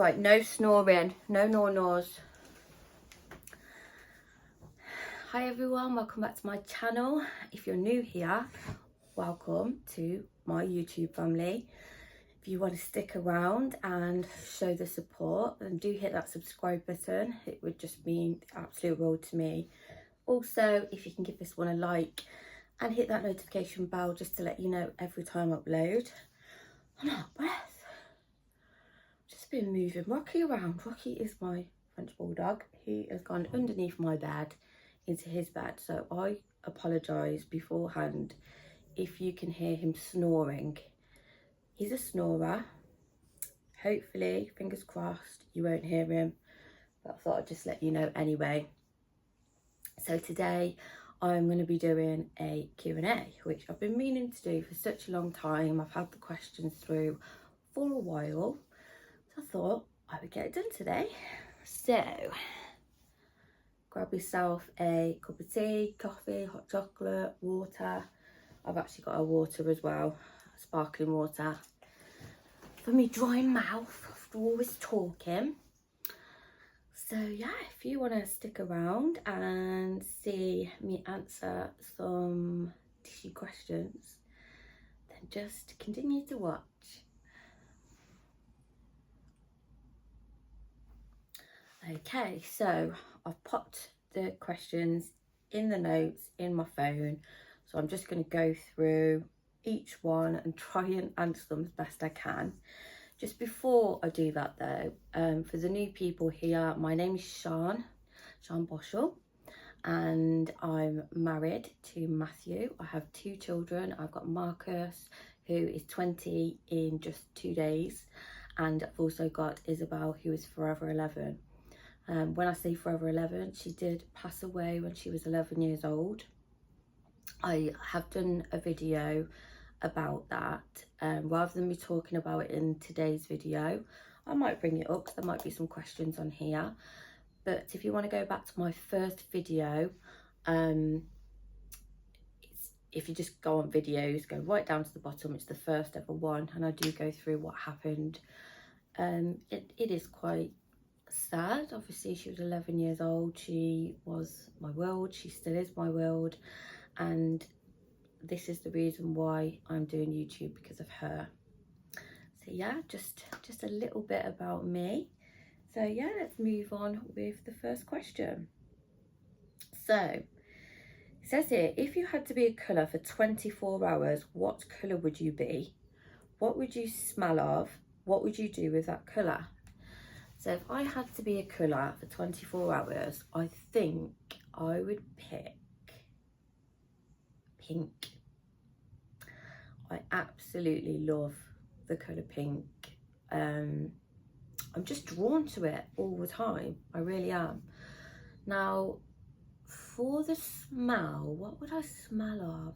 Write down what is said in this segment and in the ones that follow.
Right, no snoring, no gnaws. Hi everyone, welcome back to my channel. If you're new here, welcome to my YouTube family. If you want to stick around and show the support, then do hit that subscribe button. It would just mean the absolute world to me. Also, if you can give this one a like and hit that notification bell just to let you know every time I upload. I'm out of breath. Just been moving Rocky around. Rocky is my French bulldog. He has gone underneath my bed into his bed, so I apologise beforehand if you can hear him snoring. He's a snorer. Hopefully, fingers crossed, you won't hear him, but I thought I'd just let you know anyway. So today I'm going to be doing a Q&A, which I've been meaning to do for such a long time. I've had the questions through for a while, so I thought I would get it done today. So grab yourself a cup of tea, coffee, hot chocolate, water. I've actually got a water as well, sparkling water, for me dry mouth after always talking. So yeah, if you want to stick around and see me answer some tissue questions, then just continue to watch. Okay, so I've popped the questions in the notes in my phone, so I'm just going to go through each one and try and answer them as best I can. Just before I do that though, for the new people here, my name is Sian Boschel, and I'm married to Matthew. I have 2 children. I've got Marcus, who is 20 in just 2 days, and I've also got Isabel, who is forever 11. When I say forever 11, she did pass away when she was 11 years old. I have done a video about that. Rather than me talking about it in today's video, I might bring it up because there might be some questions on here. But if you want to go back to my first video, if you just go on videos, go right down to the bottom, it's the first ever one, and I do go through what happened. It is quite sad. Obviously she was 11 years old. She was my world. She still is my world, and this is the reason why I'm doing YouTube, because of her. So yeah, just a little bit about me. So yeah, let's move on with the first question. So it says here, if you had to be a colour for 24 hours, what colour would you be? What would you smell of? What would you do with that colour? So if I had to be a colour for 24 hours, I think I would pick pink. I absolutely love the colour pink. I'm just drawn to it all the time. I really am. Now, for the smell, what would I smell of?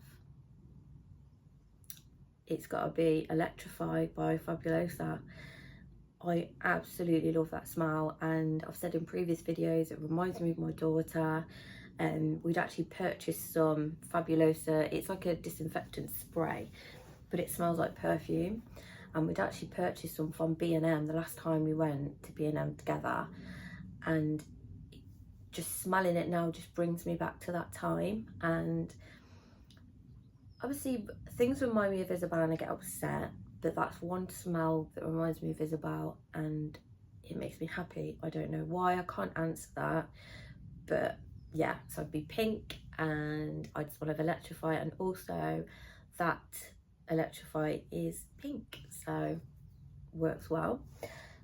It's got to be Electrified by Fabulosa. I absolutely love that smell, and I've said in previous videos it reminds me of my daughter. We'd actually purchased some Fabulosa. It's like a disinfectant spray, but it smells like perfume, and we'd actually purchased some from B&M the last time we went to B&M together, and just smelling it now just brings me back to that time. And obviously things remind me of Isabel and I get upset, but that's one smell that reminds me of Isabel and it makes me happy. I don't know why, I can't answer that, but yeah, so I'd be pink, and I'd smell of Electrify, and also that Electrify is pink, so works well.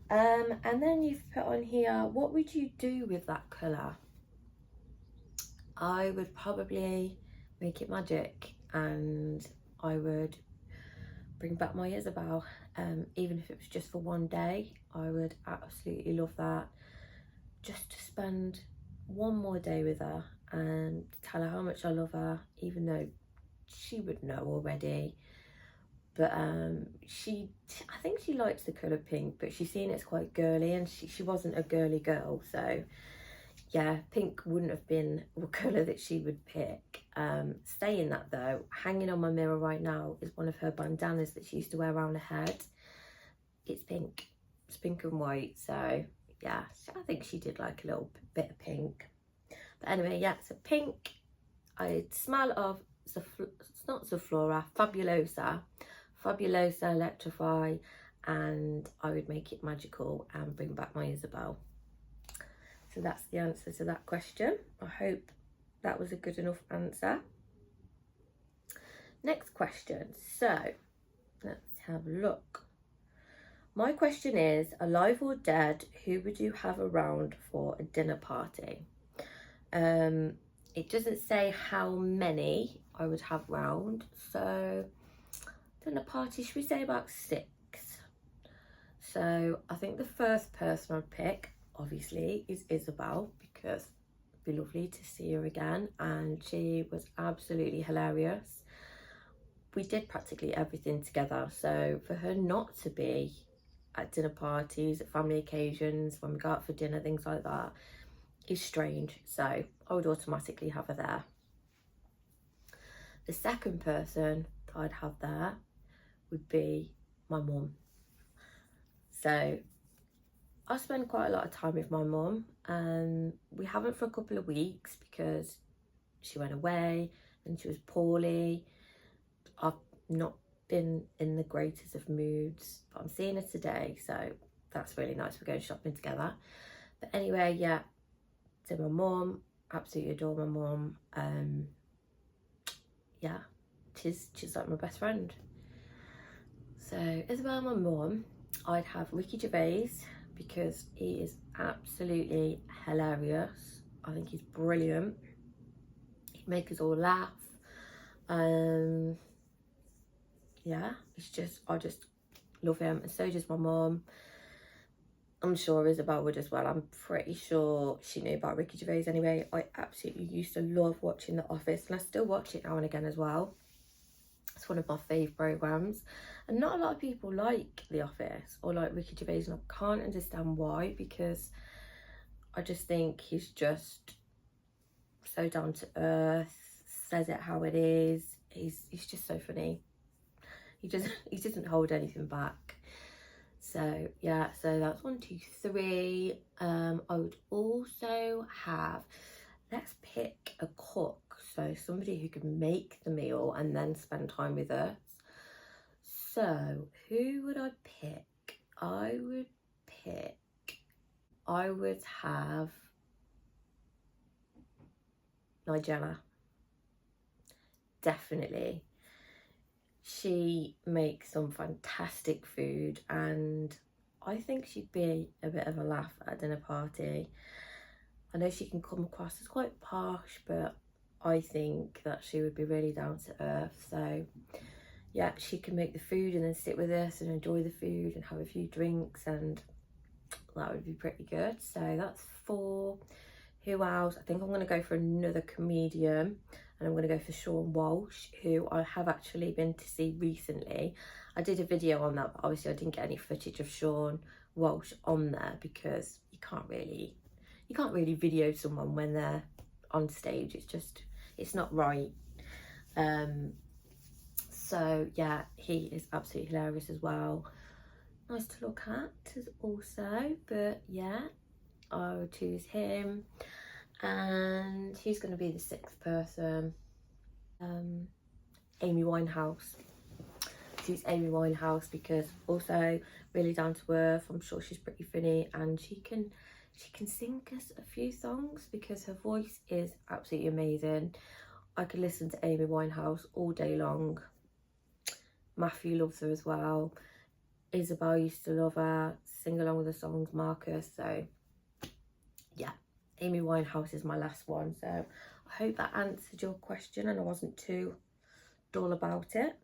And then you've put on here, what would you do with that colour? I would probably make it magic, and I would bring back my Isabel. Even if it was just for one day, I would absolutely love that. Just to spend one more day with her and tell her how much I love her, even though she would know already. But I think she likes the colour pink, but she's seen it's quite girly, and she wasn't a girly girl, so yeah, pink wouldn't have been a colour that she would pick. Saying that though, hanging on my mirror right now is one of her bandanas that she used to wear around her head. It's pink. It's pink and white, so yeah, I think she did like a little bit of pink. But anyway, yeah, so pink, I'd smell of, it's not Zaflora, Fabulosa Electrify, and I would make it magical and bring back my Isabel. So that's the answer to that question. I hope that was a good enough answer. Next question, so let's have a look. My question is, alive or dead, who would you have around for a dinner party? It doesn't say how many I would have round, so dinner party, should we say about 6? So I think the first person I'd pick, obviously, is Isabel, because it'd be lovely to see her again, and she was absolutely hilarious. We did practically everything together, so for her not to be at dinner parties, at family occasions, when we go out for dinner, things like that, is strange. So I would automatically have her there. The second person that I'd have there would be my mum. So I spend quite a lot of time with my mum, and we haven't for a couple of weeks because she went away and she was poorly. I've not been in the greatest of moods, but I'm seeing her today, so that's really nice. We're going shopping together. But anyway, yeah, so my mum, absolutely adore my mum. Yeah, she's like my best friend. So Isabel, my mum, I'd have Ricky Gervais, because he is absolutely hilarious. I think he's brilliant. He'd make us all laugh. Yeah, I just love him, and so does my mum. I'm sure Isabel would as well. I'm pretty sure she knew about Ricky Gervais anyway. I absolutely used to love watching The Office, and I still watch it now and again as well. It's one of my fave programmes, and not a lot of people like The Office or like Ricky Gervais, and I can't understand why, because I just think he's just so down to earth, says it how it is. He's just so funny. He doesn't hold anything back. So yeah, so that's 1, 2, 3. I would also have, let's pick a cook, so somebody who can make the meal and then spend time with us. So who would I pick? I would have Nigella, definitely. She makes some fantastic food, and I think she'd be a bit of a laugh at a dinner party. I know she can come across as quite posh, but I think that she would be really down to earth. So yeah, she can make the food and then sit with us and enjoy the food and have a few drinks, and that would be pretty good. So that's 4. Who else? I think I'm going to go for another comedian, and I'm going to go for Sean Walsh, who I have actually been to see recently. I did a video on that, but obviously I didn't get any footage of Sean Walsh on there, because you can't really video someone when they're on stage. It's not right. So yeah, he is absolutely hilarious as well. Nice to look at also, but yeah, I would choose him. And who's going to be the 6th person? Amy Winehouse. Choose Amy Winehouse, because also really down to earth. I'm sure she's pretty funny, and she can sing us a few songs, because her voice is absolutely amazing. I could listen to Amy Winehouse all day long. Matthew loves her as well. Isabel used to love her, sing along with the songs, Marcus. So yeah, Amy Winehouse is my last one. So I hope that answered your question and I wasn't too dull about it.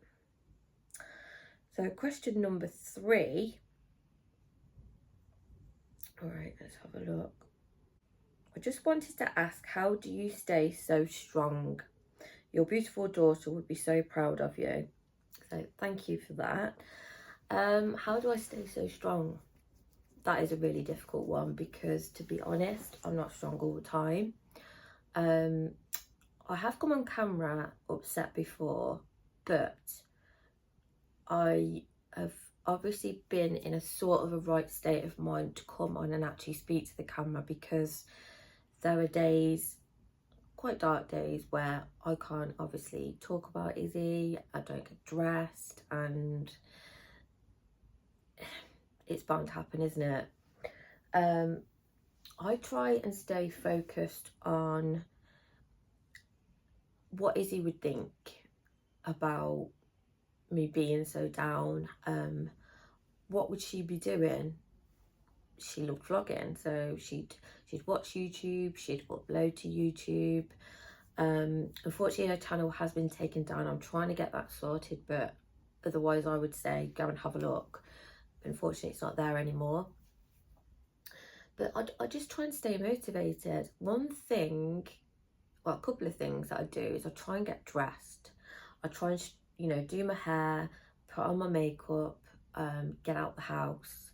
So question number 3. All right, let's have a look. I just wanted to ask, how do you stay so strong? Your beautiful daughter would be so proud of you. So thank you for that. How do I stay so strong? That is a really difficult one, because to be honest, I'm not strong all the time. I have come on camera upset before, but I have obviously been in a sort of a right state of mind to come on and actually speak to the camera, because there are days, quite dark days, where I can't obviously talk about Izzy, I don't get dressed, and it's bound to happen, isn't it? I try and stay focused on what Izzy would think about me being so down. What would she be doing? She loved vlogging, so she'd watch YouTube, she'd upload to YouTube. Unfortunately her channel has been taken down. I'm trying to get that sorted, but otherwise I would say go and have a look. Unfortunately it's not there anymore. But I just try and stay motivated. One thing, well, a couple of things that I do is I try and get dressed. I try and, you know, do my hair, put on my makeup, get out the house.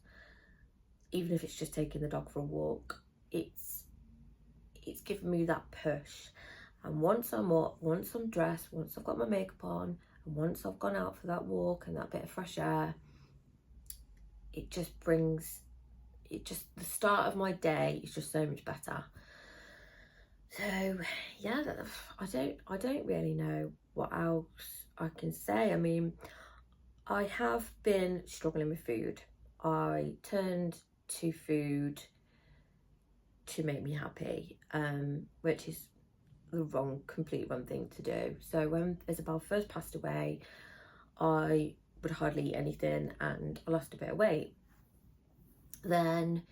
Even if it's just taking the dog for a walk, it's given me that push. And once I'm up, once I'm dressed, once I've got my makeup on, and once I've gone out for that walk and that bit of fresh air, it just brings, the start of my day is just so much better. So yeah, I don't really know what else I can say. I mean, I have been struggling with food. I turned to food to make me happy, which is the complete wrong thing to do. So when Isabel first passed away, I would hardly eat anything and I lost a bit of weight. Then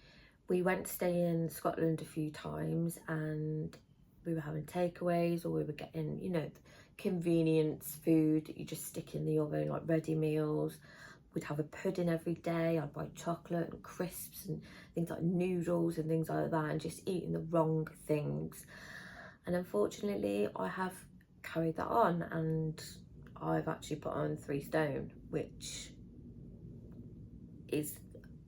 we went to stay in Scotland a few times and we were having takeaways, or we were getting, you know, convenience food that you just stick in the oven, like ready meals. We'd have a pudding every day. I'd buy chocolate and crisps and things like noodles and things like that, and just eating the wrong things. And unfortunately, I have carried that on, and I've actually put on 3 stone, which is,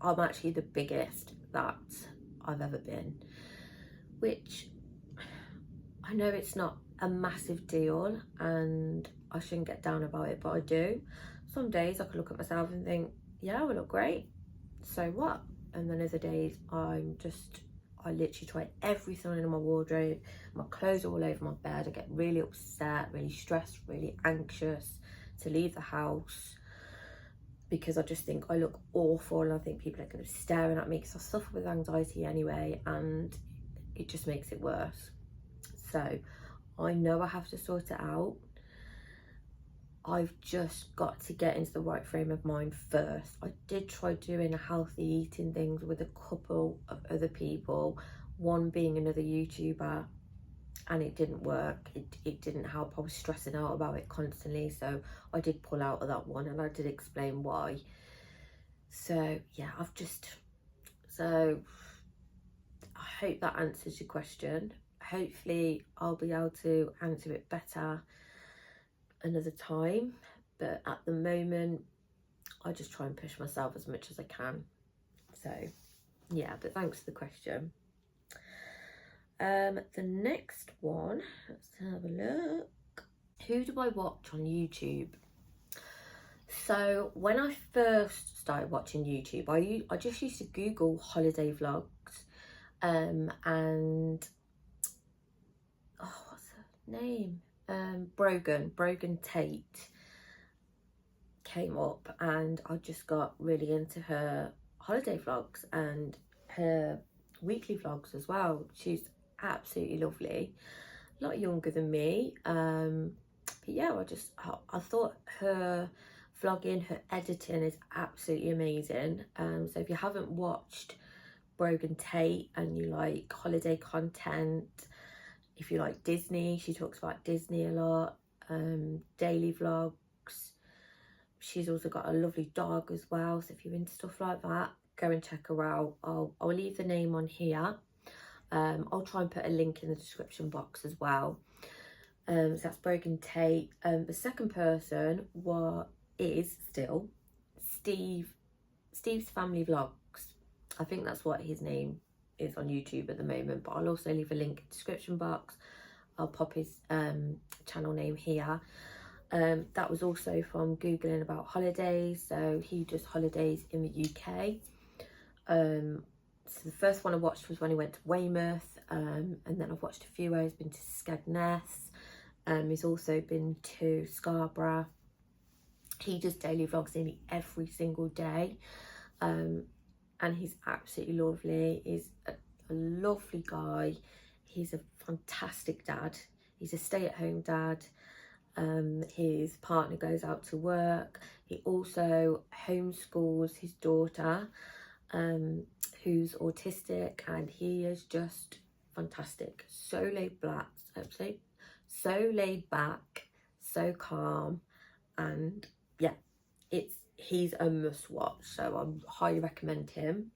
I'm actually the biggest that I've ever been, which I know it's not a massive deal and I shouldn't get down about it, but I do. Some days I could look at myself and think, yeah, I look great, so what? And then other days I literally try everything in my wardrobe, my clothes are all over my bed, I get really upset, really stressed, really anxious to leave the house, because I just think I look awful and I think people are going to be staring at me, because I suffer with anxiety anyway, and it just makes it worse. So I know I have to sort it out. I've just got to get into the right frame of mind first. I did try doing a healthy eating things with a couple of other people, one being another YouTuber, and it didn't work. It didn't help. I was stressing out about it constantly, so I did pull out of that one, and I did explain why. So yeah, so I hope that answers your question. Hopefully I'll be able to answer it better another time, but at the moment I just try and push myself as much as I can. So yeah, but thanks for the question. The next one, let's have a look. Who do I watch on YouTube? So when I first started watching YouTube, I just used to Google holiday vlogs, and oh, what's her name? Brogan Tate came up, and I just got really into her holiday vlogs and her weekly vlogs as well. She's absolutely lovely, a lot younger than me, but yeah, I thought her vlogging, her editing is absolutely amazing. So if you haven't watched Brogan Tate and you like holiday content, if you like Disney, she talks about Disney a lot, daily vlogs. She's also got a lovely dog as well, so if you're into stuff like that, go and check her out. I'll leave the name on here. I'll try and put a link in the description box as well. So that's Brogan Tate. The second person is still Steve's Family Vlogs. I think that's what his name is on YouTube at the moment, but I'll also leave a link in the description box. I'll pop his channel name here. That was also from Googling about holidays. So he does holidays in the UK. So the first one I watched was when he went to Weymouth, and then I've watched a few where he's been to Skegness. He's also been to Scarborough. He does daily vlogs nearly every single day, and he's absolutely lovely. He's a lovely guy. He's a fantastic dad. He's a stay-at-home dad. His partner goes out to work. He also homeschools his daughter, who's autistic, and he is just fantastic. So laid back, so calm, and yeah, he's a must watch. So I highly recommend him.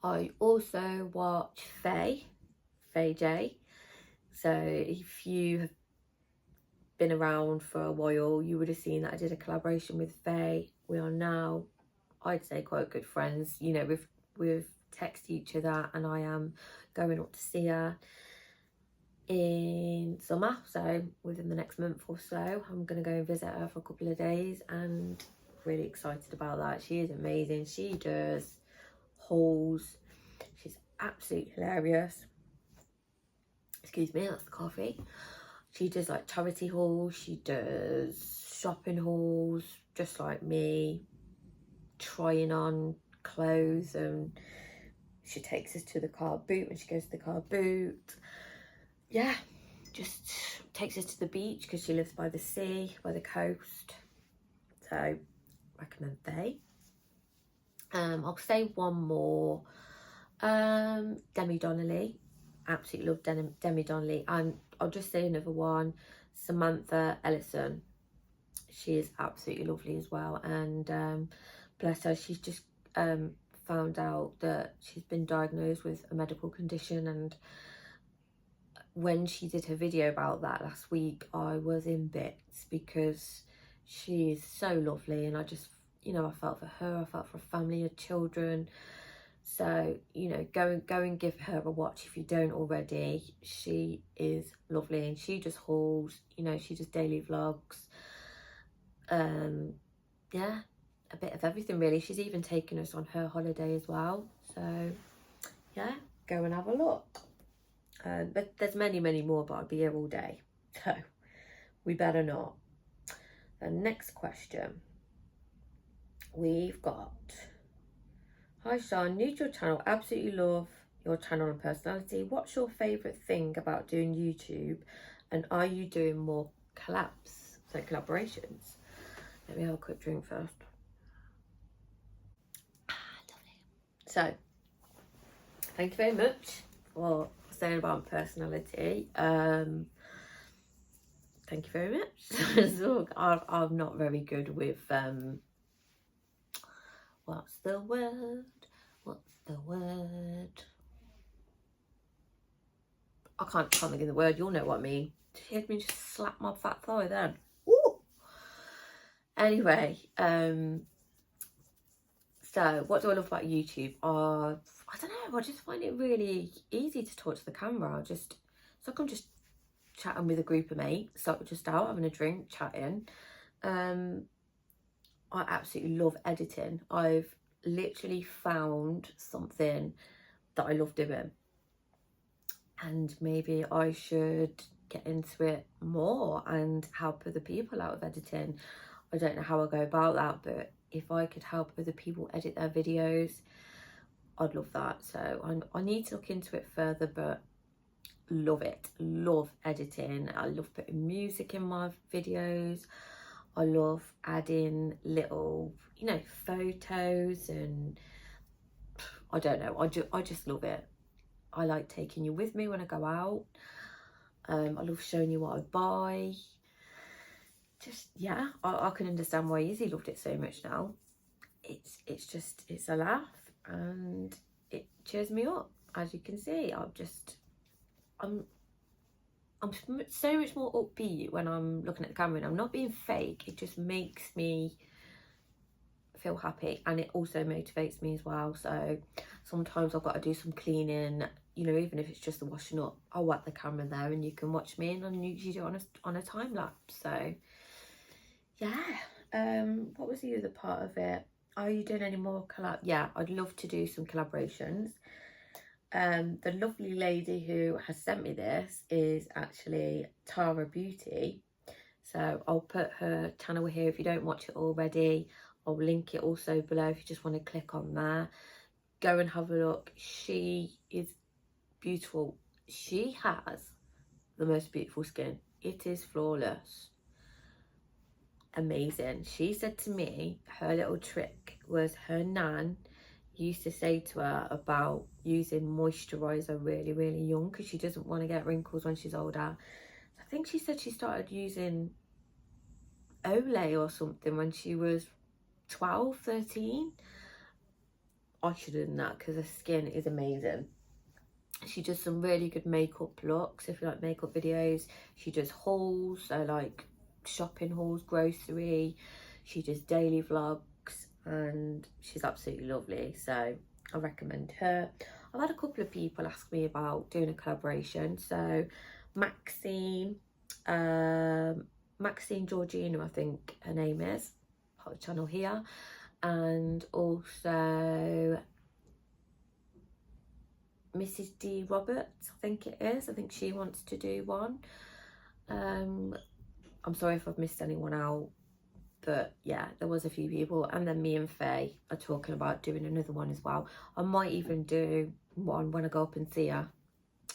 I also watch Faye J. So if you have been around for a while, you would have seen that I did a collaboration with Faye. We are now, I'd say, quite good friends. You know, we've texted each other, and I am going up to see her in summer, so within the next month or so. I'm going to go and visit her for a couple of days, and really excited about that. She is amazing. She does hauls. She's absolutely hilarious. Excuse me, that's the coffee. She does like charity hauls, she does shopping hauls, just like me, trying on clothes, and she takes us to the car boot when she goes to the car boot. Yeah, just takes us to the beach because she lives by the sea, by the coast. So recommend they. I'll say one more. Demi Donnelly. Absolutely love Demi Donnelly. And I'll just say another one, Samantha Ellison. She is absolutely lovely as well, and bless her, she's just found out that she's been diagnosed with a medical condition, and when she did her video about that last week, I was in bits because she is so lovely, and I just, you know, I felt for her, I felt for her family, her children. So, you know, go and give her a watch if you don't already. She is lovely, and she just hauls, you know, she does daily vlogs. Yeah, a bit of everything really. She's even taken us on her holiday as well. So yeah, go and have a look. But there's many more, but I'd be here all day. So we better not. The next question we've got. Hi Sean, new to your channel, absolutely love your channel and personality. What's your favourite thing about doing YouTube, and are you doing more collaborations? Let me have a quick drink first. Lovely. So, thank you very much for saying about personality. Thank you very much. So, I'm not very good with what's the word? I can't think of the word. You'll know what I mean. She had me just slap my fat thigh then. Woo! Anyway, so what do I love about YouTube? I don't know. I just find it really easy to talk to the camera. It's like I'm just chatting with a group of mates, so just out having a drink, chatting. I absolutely love editing. I've literally found something that I love doing, and maybe I should get into it more and help other people out with editing. I don't know how I go about that, but if I could help other people edit their videos, I'd love that. So I need to look into it further, but love it. Love editing. I love putting music in my videos. I love adding little, you know, photos, and I don't know, I just love it. I like taking you with me when I go out. I love showing you what I buy. Just, yeah, I can understand why Izzy loved it so much now. It's a laugh, and it cheers me up. As you can see, I'm so much more upbeat when I'm looking at the camera, and I'm not being fake. It just makes me feel happy, and it also motivates me as well. So sometimes I've got to do some cleaning, you know, even if it's just the washing up, I'll whack the camera there and you can watch me, and I usually do it on a time lapse. So yeah. What was the other part of it? Are you doing any more collab? Yeah, I'd love to do some collaborations. The lovely lady who has sent me this is actually Tara Beauty. So I'll put her channel here if you don't watch it already. I'll link it also below if you just want to click on there. Go and have a look. She is beautiful. She has the most beautiful skin. It is flawless. Amazing. She said to me her little trick was her nan used to say to her about using moisturizer really young because she doesn't want to get wrinkles when she's older. I think she said she started using Olay or something when she was 12, 13. I should have done that because her skin is amazing. She does some really good makeup looks if you like makeup videos. She does hauls, so like shopping hauls, grocery. She does daily vlogs and she's absolutely lovely, so I recommend her. I've had a couple of people ask me about doing a collaboration. So Maxine Georgina, I think her name is, part of the channel here, and also Mrs. D Roberts, I think it is. I think she wants to do one. I'm sorry if I've missed anyone out, but yeah, there was a few people. And then me and Faye are talking about doing another one as well. I might even do one when I go up and see her.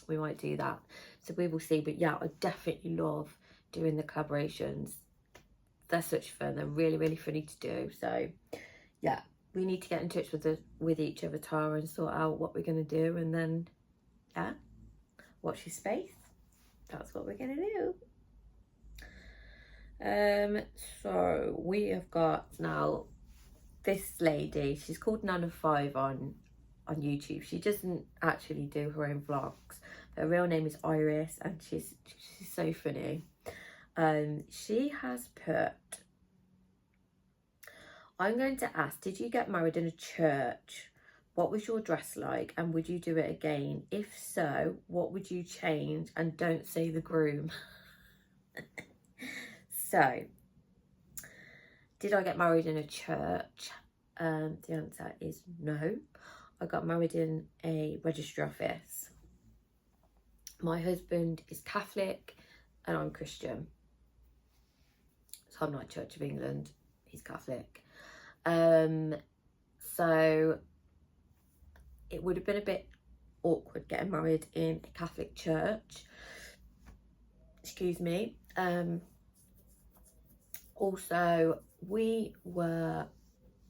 We might do that, so we will see. But yeah, I definitely love doing the collaborations. They're such fun. They're really funny to do. So yeah, we need to get in touch with each other, Tara, and sort out what we're going to do, and then yeah, watch your space. That's what we're going to do. So we have got now this lady. She's called Nana5 on YouTube. She doesn't actually do her own vlogs. Her real name is Iris, and she's so funny. She has put, I'm going to ask, did you get married in a church? What was your dress like, and would you do it again? If so, what would you change? And don't say the groom. So, did I get married in a church? The answer is no. I got married in a registry office. My husband is Catholic and I'm Christian. So I'm not Church of England, he's Catholic. So it would have been a bit awkward getting married in a Catholic church. Excuse me. Also, we were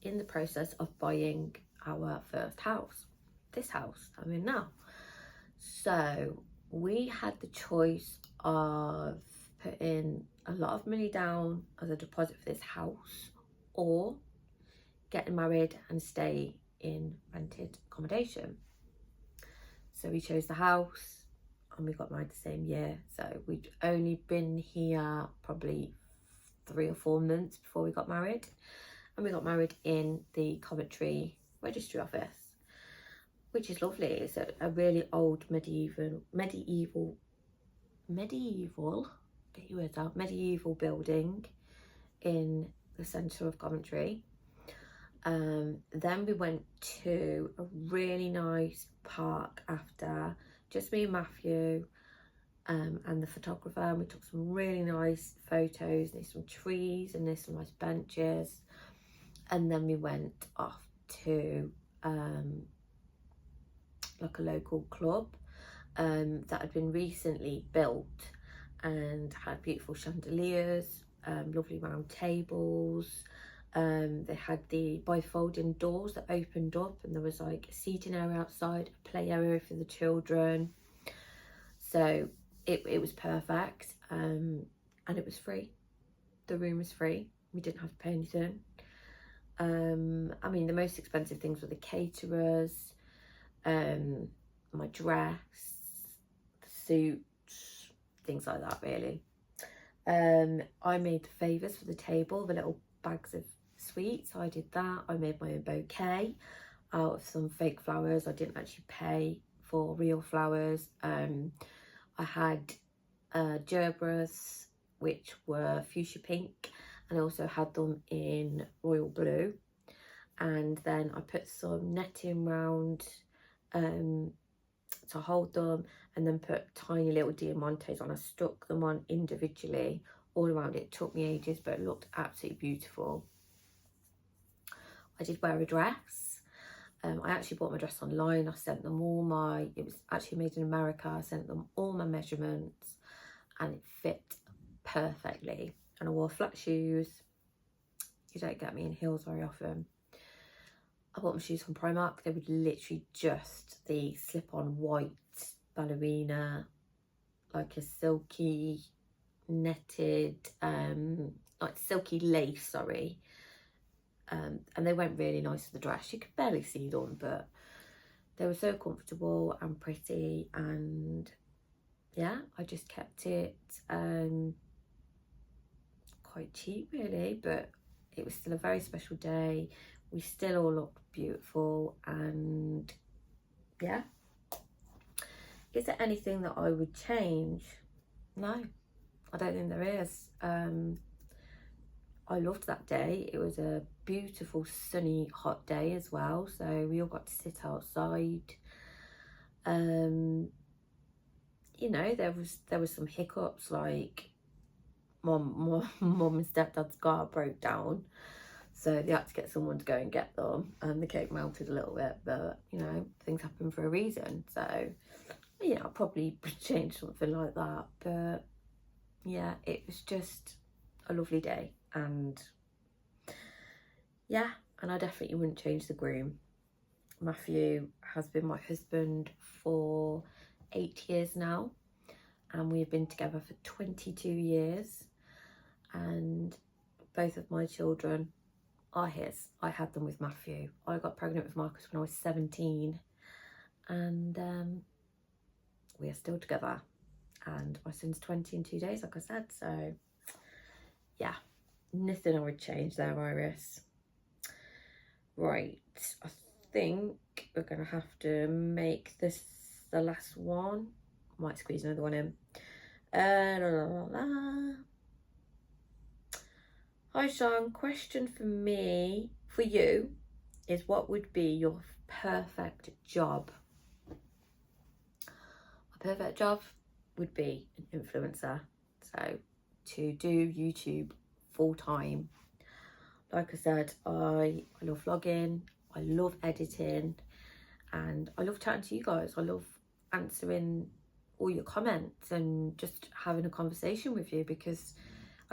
in the process of buying our first house, this house I'm in now. So we had the choice of putting a lot of money down as a deposit for this house, or getting married and stay in rented accommodation. So we chose the house and we got married the same year. So we'd only been here probably 3 or 4 months before we got married, and we got married in the Coventry registry office, which is lovely. It's a really old medieval building in the centre of Coventry. Then we went to a really nice park after, just me and Matthew, and the photographer, and we took some really nice photos. There's some trees and there's some nice benches, and then we went off to like a local club that had been recently built and had beautiful chandeliers, lovely round tables. They had the bifolding doors that opened up, and there was like a seating area outside, a play area for the children. So it was perfect, and it was free. The room was free. We didn't have to pay anything. I mean, the most expensive things were the caterers, my dress, the suits, things like that really. I made the favours for the table, the little bags of sweet, so I did that. I made my own bouquet out of some fake flowers. I didn't actually pay for real flowers. I had gerbras, which were fuchsia pink, and I also had them in royal blue. And then I put some netting round to hold them, and then put tiny little diamantes on. I stuck them on individually all around. It took me ages, but it looked absolutely beautiful. I did wear a dress. I actually bought my dress online. I sent them all my, it was actually made in America. I sent them all my measurements and it fit perfectly. And I wore flat shoes. You don't get me in heels very often. I bought my shoes from Primark. They were literally just the slip-on white ballerina, like a silky netted, like silky lace, sorry. And they went really nice with the dress. You could barely see them, but they were so comfortable and pretty. And yeah, I just kept it quite cheap really, but it was still a very special day. We still all looked beautiful, and yeah. Is there anything that I would change? No, I don't think there is. I loved that day. It was a beautiful, sunny, hot day as well. So we all got to sit outside. You know, there was some hiccups, like mum and stepdad's car broke down. So they had to get someone to go and get them, and the cake melted a little bit, but you know, things happen for a reason. So yeah, I'll probably change something like that. But yeah, it was just a lovely day, and yeah, and I definitely wouldn't change the groom. Matthew has been my husband for 8 years now, and we've been together for 22 years, and both of my children are his. I had them with Matthew. I got pregnant with Marcus when I was 17, and we are still together, and my son's 20 in 2 days, like I said. So yeah, nothing I would change there, Iris. Right, I think we're gonna have to make this the last one. Might squeeze another one in. Hi Sean, question for you is, what would be your perfect job? A perfect job would be an influencer, so to do YouTube full time. Like I said, I love vlogging, I love editing, and I love chatting to you guys. I love answering all your comments and just having a conversation with you, because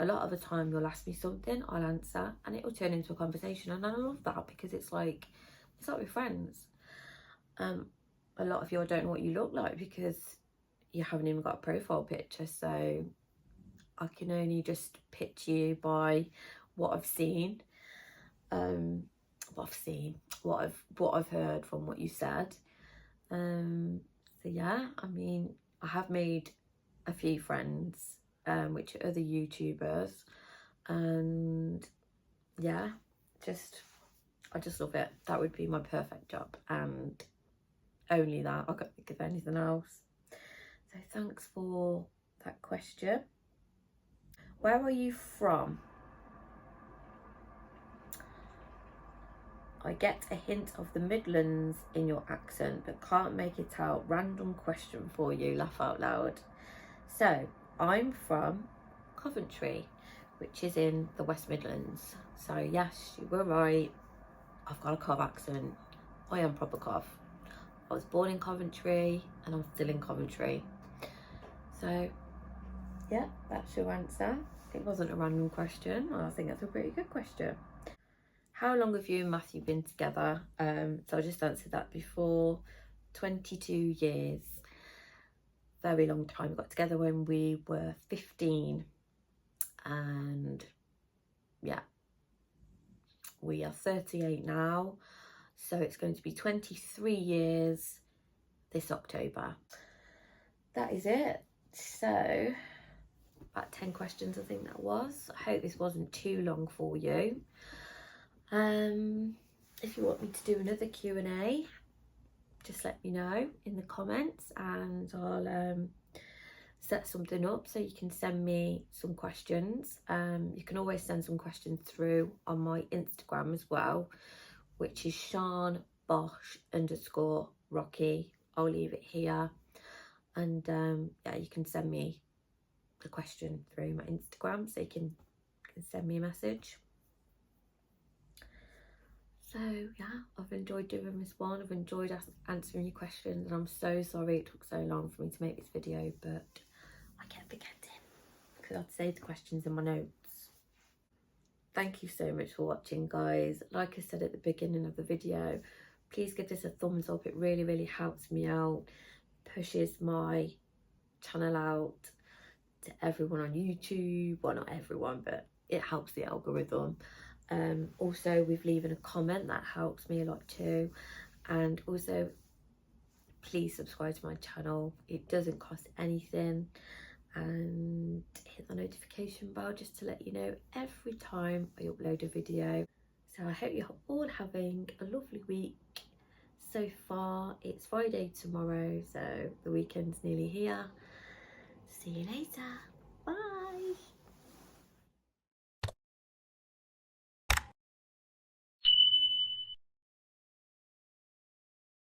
a lot of the time you'll ask me something, I'll answer, and it will turn into a conversation, and I love that because it's like with friends. A lot of you, I don't know what you look like because you haven't even got a profile picture, so I can only just picture you by what I've seen, what I've heard from what you said. So yeah, I mean, I have made a few friends, which are other YouTubers, and yeah, I just love it. That would be my perfect job, and only that. I can't think of anything else. So thanks for that question. Where are you from? I get a hint of the Midlands in your accent, but can't make it out. Random question for you, laugh out loud. So I'm from Coventry, which is in the West Midlands. So yes, you were right. I've got a Cov accent. I am proper Cov. I was born in Coventry and I'm still in Coventry. So yeah, that's your answer. It wasn't a random question. I think that's a pretty good question. How long have you and Matthew been together? So I just answered that before. 22 years. Very long time. We got together when we were 15, and yeah, we are 38 now, so it's going to be 23 years this October. That is it. So about 10 questions I think that was. I hope this wasn't too long for you. If you want me to do another Q&A, just let me know in the comments, and I'll set something up so you can send me some questions. You can always send some questions through on my Instagram as well, which is Sean_Bosch_Rocky. I'll leave it here, and yeah, you can send me the question through my Instagram, so you can send me a message. So yeah, I've enjoyed doing this one. I've enjoyed answering your questions, and I'm so sorry it took so long for me to make this video, but I kept forgetting because I'd saved the questions in my notes. Thank you so much for watching, guys. Like I said at the beginning of the video, please give this a thumbs up. It really, really helps me out, pushes my channel out to everyone on YouTube. Well, not everyone, but it helps the algorithm. Also, with leaving a comment, that helps me a lot too. And also, please subscribe to my channel. It doesn't cost anything, and hit the notification bell just to let you know every time I upload a video. So I hope you're all having a lovely week so far. It's Friday tomorrow, so the weekend's nearly here. See you later. Bye.